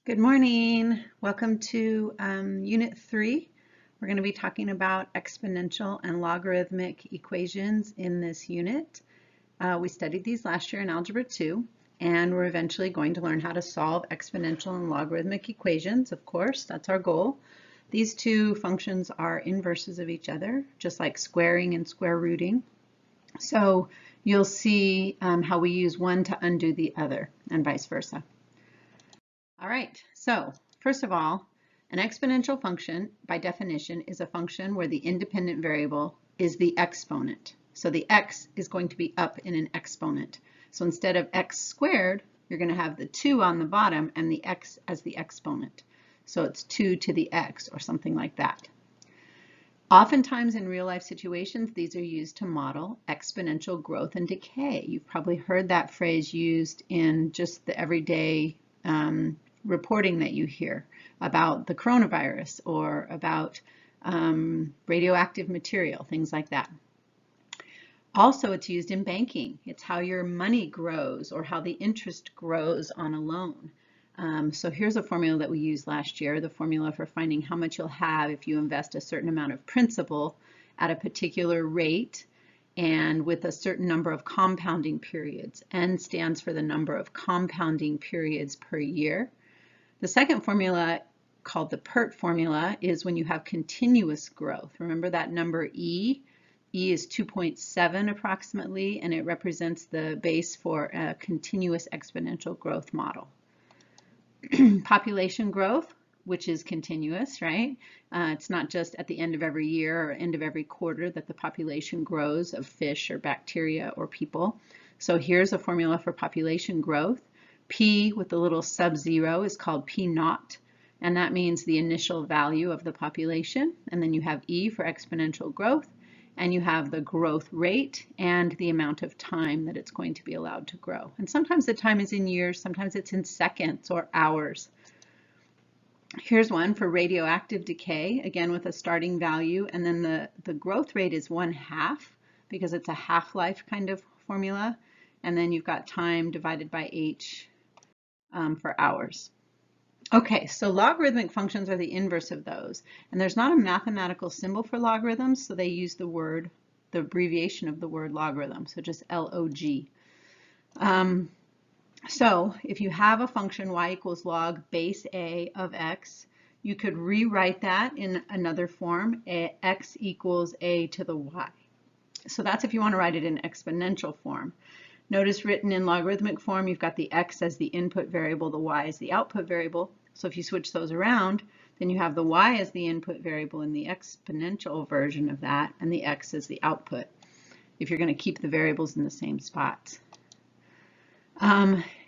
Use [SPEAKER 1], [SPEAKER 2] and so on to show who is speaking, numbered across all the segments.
[SPEAKER 1] Good morning. Welcome to Unit 3. We're going to be talking about exponential and logarithmic equations in this unit. We studied these last year in Algebra 2, and we're eventually going to learn how to solve exponential and logarithmic equations, of course. That's our goal. These two functions are inverses of each other, just like squaring and square rooting. So you'll see how we use one to undo the other, and vice versa. All right, so first of all, an exponential function, by definition, is a function where the independent variable is the exponent. So the x is going to be up in an exponent. So instead of x squared, you're going to have the 2 on the bottom and the x as the exponent. So it's 2 to the x or something like that. Oftentimes in real-life situations, these are used to model exponential growth and decay. You've probably heard that phrase used in just the everyday reporting that you hear about the coronavirus or about radioactive material, things like that. Also, it's used in banking. It's how your money grows or how the interest grows on a loan. So here's a formula that we used last year, the formula for finding how much you'll have if you invest a certain amount of principal at a particular rate and with a certain number of compounding periods. N stands for the number of compounding periods per year. The second formula, called the PERT formula, is when you have continuous growth. Remember that number E? E is 2.7 approximately, and it represents the base for a continuous exponential growth model. Population growth, which is continuous, right? It's not just at the end of every year or end of every quarter that the population grows of fish or bacteria or people. So here's a formula for population growth. P with the little sub-zero is called P naught, and that means the initial value of the population. And then you have E for exponential growth, and you have the growth rate and the amount of time that it's going to be allowed to grow. And sometimes the time is in years, sometimes it's in seconds or hours. Here's one for radioactive decay, again with a starting value, and then the growth rate is 1/2 because it's a half-life kind of formula, and then you've got time divided by h for hours. Okay, so logarithmic functions are the inverse of those, and there's not a mathematical symbol for logarithms, so they use the abbreviation of the word logarithm, so just LOG. So if you have a function y equals log base a of x, you could rewrite that in another form, x equals a to the y. So that's if you want to write it in exponential form. Notice written in logarithmic form, you've got the x as the input variable, the y as the output variable. So if you switch those around, then you have the y as the input variable in the exponential version of that, and the x as the output, if you're going to keep the variables in the same spots.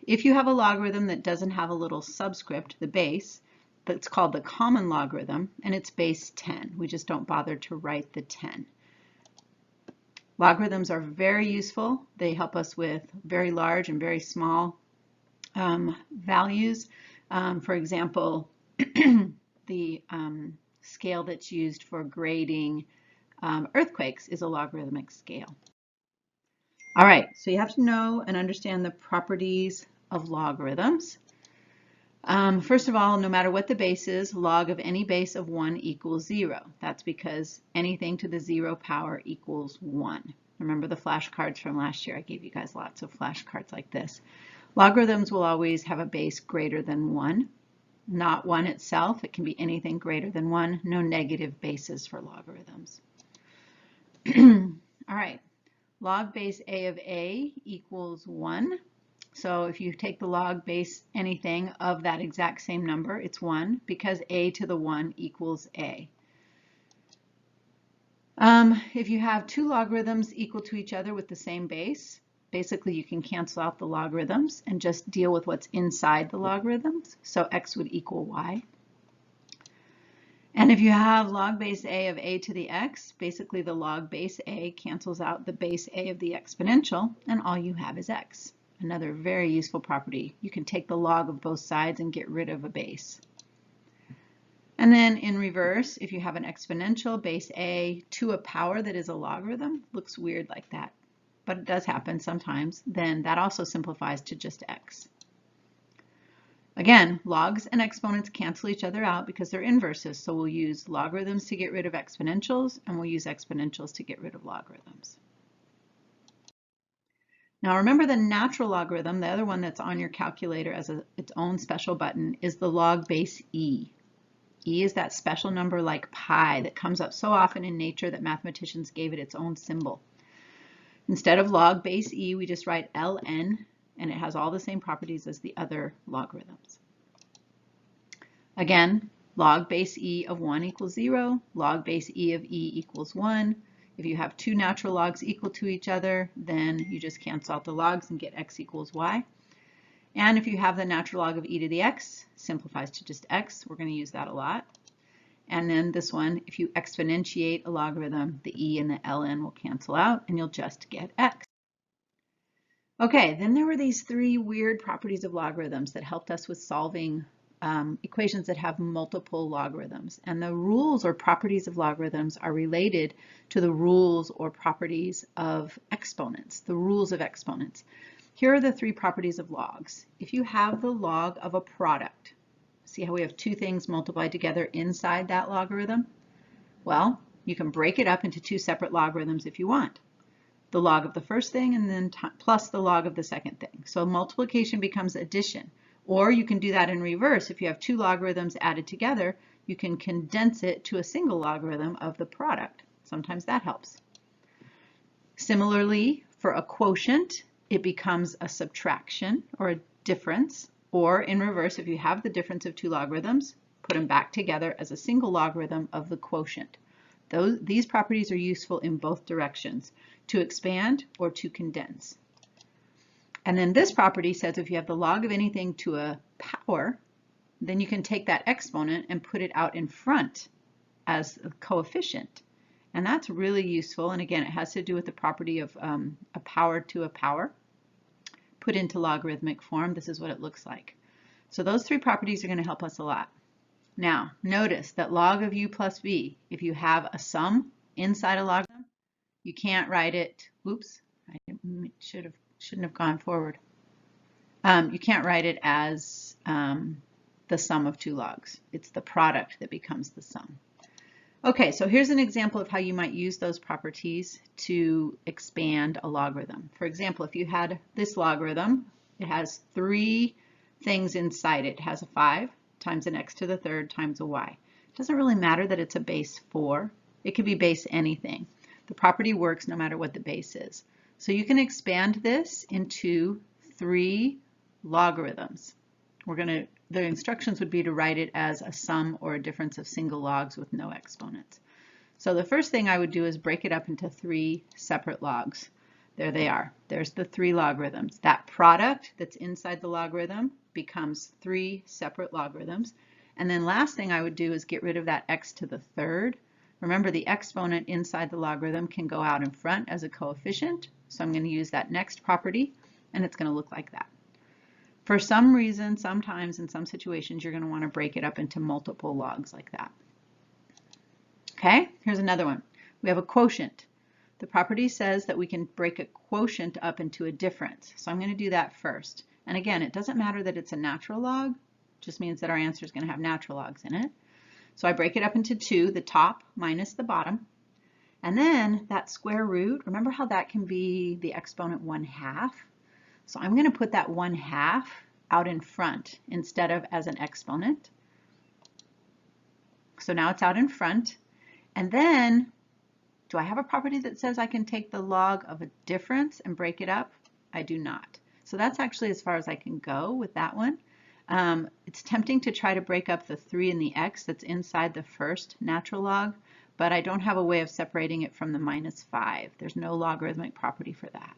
[SPEAKER 1] If you have a logarithm that doesn't have a little subscript, the base, that's called the common logarithm, and it's base 10. We just don't bother to write the 10. Logarithms are very useful. They help us with very large and very small values. For example, the scale that's used for grading earthquakes is a logarithmic scale. All right, so you have to know and understand the properties of logarithms. First of all, no matter what the base is, log of any base of 1 equals 0. That's because anything to the 0 power equals 1. Remember the flashcards from last year? I gave you guys lots of flashcards like this. Logarithms will always have a base greater than 1. Not 1 itself. It can be anything greater than 1. No negative bases for logarithms. All right. Log base a of a equals 1. So if you take the log base anything of that exact same number, it's 1 because a to the 1 equals a. If you have two logarithms equal to each other with the same base, basically you can cancel out the logarithms and just deal with what's inside the logarithms. So x would equal y. And if you have log base a of a to the x, basically the log base a cancels out the base a of the exponential, and all you have is x. Another very useful property. You can take the log of both sides and get rid of a base. And then in reverse, if you have an exponential base a to a power that is a logarithm, looks weird like that, but it does happen sometimes, then that also simplifies to just x. Again, logs and exponents cancel each other out because they're inverses, so we'll use logarithms to get rid of exponentials, and we'll use exponentials to get rid of logarithms. Now remember the natural logarithm, the other one that's on your calculator as its own special button, is the log base e. E is that special number like pi that comes up so often in nature that mathematicians gave it its own symbol. Instead of log base e, we just write ln, and it has all the same properties as the other logarithms. Again, log base e of 1 equals 0, log base e of e equals 1. If you have two natural logs equal to each other, then you just cancel out the logs and get x equals y. And if you have the natural log of e to the x, simplifies to just x. We're going to use that a lot. And then this one, if you exponentiate a logarithm, the e and the ln will cancel out, and you'll just get x. Okay, then there were these three weird properties of logarithms that helped us with solving equations that have multiple logarithms. And the rules or properties of logarithms are related to the rules or properties of exponents, the rules of exponents. Here are the three properties of logs. If you have the log of a product, see how we have two things multiplied together inside that logarithm? Well, you can break it up into two separate logarithms if you want. The log of the first thing and then plus the log of the second thing. So multiplication becomes addition. Or you can do that in reverse. If you have two logarithms added together, you can condense it to a single logarithm of the product. Sometimes that helps. Similarly, for a quotient, it becomes a subtraction or a difference. Or in reverse, if you have the difference of two logarithms, put them back together as a single logarithm of the quotient. These properties are useful in both directions, to expand or to condense. And then this property says if you have the log of anything to a power, then you can take that exponent and put it out in front as a coefficient. And that's really useful. And again, it has to do with the property of a power to a power. Put into logarithmic form, this is what it looks like. So those three properties are going to help us a lot. Now, notice that log of u plus v, if you have a sum inside a logarithm, you can't write it, oops, I shouldn't have gone forward. You can't write it as the sum of two logs. It's the product that becomes the sum. Okay, so here's an example of how you might use those properties to expand a logarithm. For example, if you had this logarithm, it has three things inside it. It has a 5 times an x to the third times a y. It doesn't really matter that it's a base 4. It could be base anything. The property works no matter what the base is. So you can expand this into 3 logarithms. The instructions would be to write it as a sum or a difference of single logs with no exponents. So the first thing I would do is break it up into 3 separate logs. There they are. There's the 3 logarithms. That product that's inside the logarithm becomes 3 separate logarithms. And then last thing I would do is get rid of that x to the third. Remember, the exponent inside the logarithm can go out in front as a coefficient. So I'm going to use that next property, and it's going to look like that. For some reason, sometimes in some situations, you're going to want to break it up into multiple logs like that. Okay, here's another one. We have a quotient. The property says that we can break a quotient up into a difference. So I'm going to do that first. And again, it doesn't matter that it's a natural log. It just means that our answer is going to have natural logs in it. So I break it up into 2, the top minus the bottom. And then that square root, remember how that can be the exponent 1/2? So I'm going to put that 1/2 out in front instead of as an exponent. So now it's out in front. And then, do I have a property that says I can take the log of a difference and break it up? I do not. So that's actually as far as I can go with that one. It's tempting to try to break up the 3 and the x that's inside the first natural log, but I don't have a way of separating it from the -5. There's no logarithmic property for that.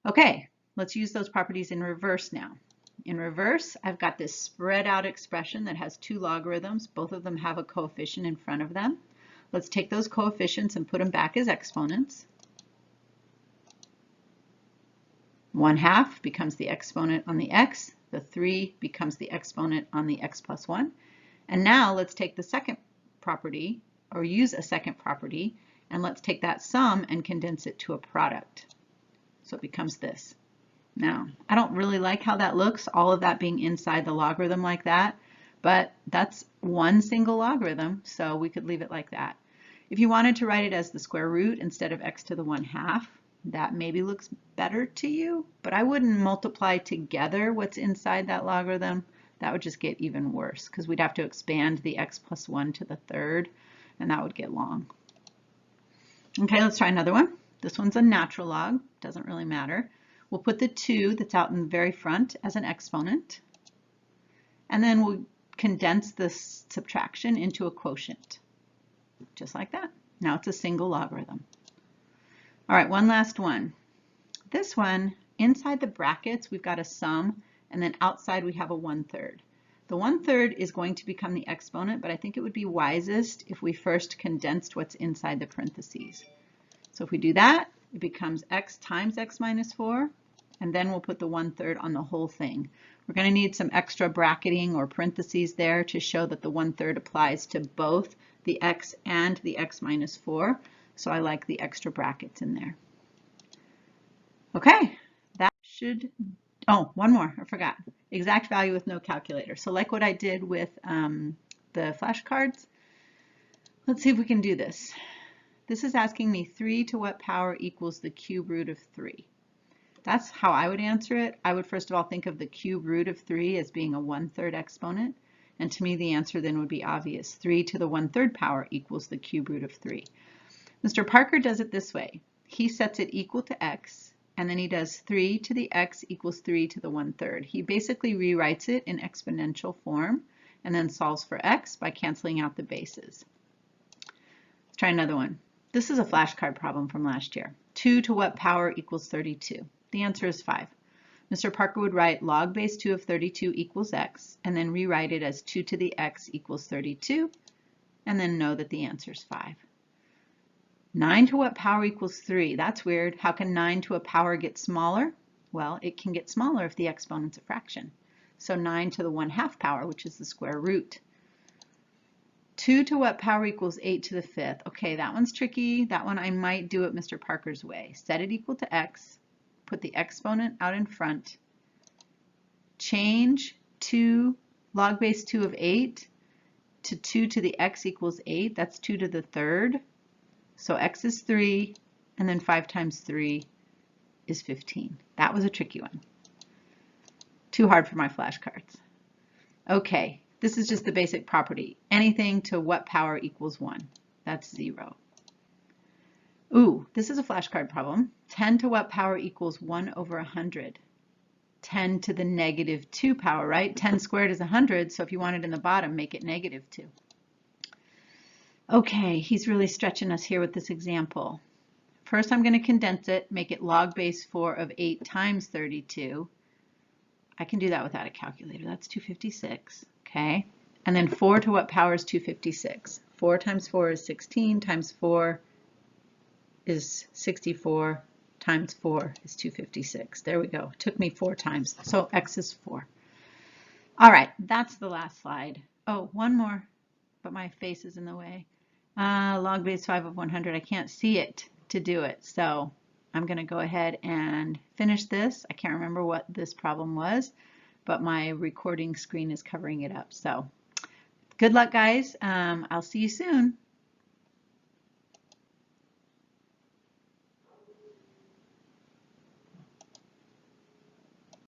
[SPEAKER 1] Okay, let's use those properties in reverse now. In reverse, I've got this spread out expression that has 2 logarithms. Both of them have a coefficient in front of them. Let's take those coefficients and put them back as exponents. 1/2 becomes the exponent on the x. The 3 becomes the exponent on the x plus 1. And now let's take the second property, or use a second property, and let's take that sum and condense it to a product. So it becomes this. Now, I don't really like how that looks, all of that being inside the logarithm like that, but that's one single logarithm, so we could leave it like that. If you wanted to write it as the square root instead of x to the 1/2, that maybe looks better to you, but I wouldn't multiply together what's inside that logarithm. That would just get even worse because we'd have to expand the x plus 1 to the third, and that would get long. Okay, let's try another one. This one's a natural log, doesn't really matter. We'll put the 2 that's out in the very front as an exponent, and then we'll condense this subtraction into a quotient, just like that. Now it's a single logarithm. All right, one last one. This one, inside the brackets, we've got a sum, and then outside we have a 1/3. The 1/3 is going to become the exponent, but I think it would be wisest if we first condensed what's inside the parentheses. So if we do that, it becomes x times x minus 4, and then we'll put the 1/3 on the whole thing. We're going to need some extra bracketing or parentheses there to show that the 1/3 applies to both the x and the x minus 4. So I like the extra brackets in there. Okay, that should, oh, one more, I forgot. Exact value with no calculator. So like what I did with the flashcards, let's see if we can do this. This is asking me 3 to what power equals the cube root of 3. That's how I would answer it. I would first of all think of the cube root of 3 as being a 1/3 exponent. And to me, the answer then would be obvious. 3 to the 1/3 power equals the cube root of 3. Mr. Parker does it this way. He sets it equal to x, and then he does 3 to the x equals 3 to the 1/3. He basically rewrites it in exponential form and then solves for x by canceling out the bases. Let's try another one. This is a flashcard problem from last year. 2 to what power equals 32? The answer is 5. Mr. Parker would write log base 2 of 32 equals x, and then rewrite it as 2 to the x equals 32, and then know that the answer is 5. 9 to what power equals 3? That's weird. How can 9 to a power get smaller? Well, it can get smaller if the exponent's a fraction. So 9 to the 1/2 power, which is the square root. 2 to what power equals 8 to the 5th? Okay, that one's tricky. That one I might do it Mr. Parker's way. Set it equal to x, put the exponent out in front, change 2 log base 2 of 8 to 2 to the x equals 8. That's 2 to the 3rd. So x is 3, and then 5 times 3 is 15. That was a tricky one. Too hard for my flashcards. Okay, this is just the basic property. Anything to what power equals 1? That's 0. Ooh, this is a flashcard problem. 10 to what power equals 1 over 100? 10 to the negative 2 power, right? 10 squared is 100, so if you want it in the bottom, make it negative 2. Okay, he's really stretching us here with this example. First, I'm going to condense it, make it log base 4 of 8 times 32. I can do that without a calculator. That's 256, okay? And then 4 to what power is 256? 4 times 4 is 16, times 4 is 64, times 4 is 256. There we go. It took me 4 times, so x is 4. All right, that's the last slide. Oh, one more, but my face is in the way. Log base 5 of 100, I can't see it to do it, so I'm going to go ahead and finish this. I can't remember what this problem was, but my recording screen is covering it up. So good luck, guys. I'll see you soon.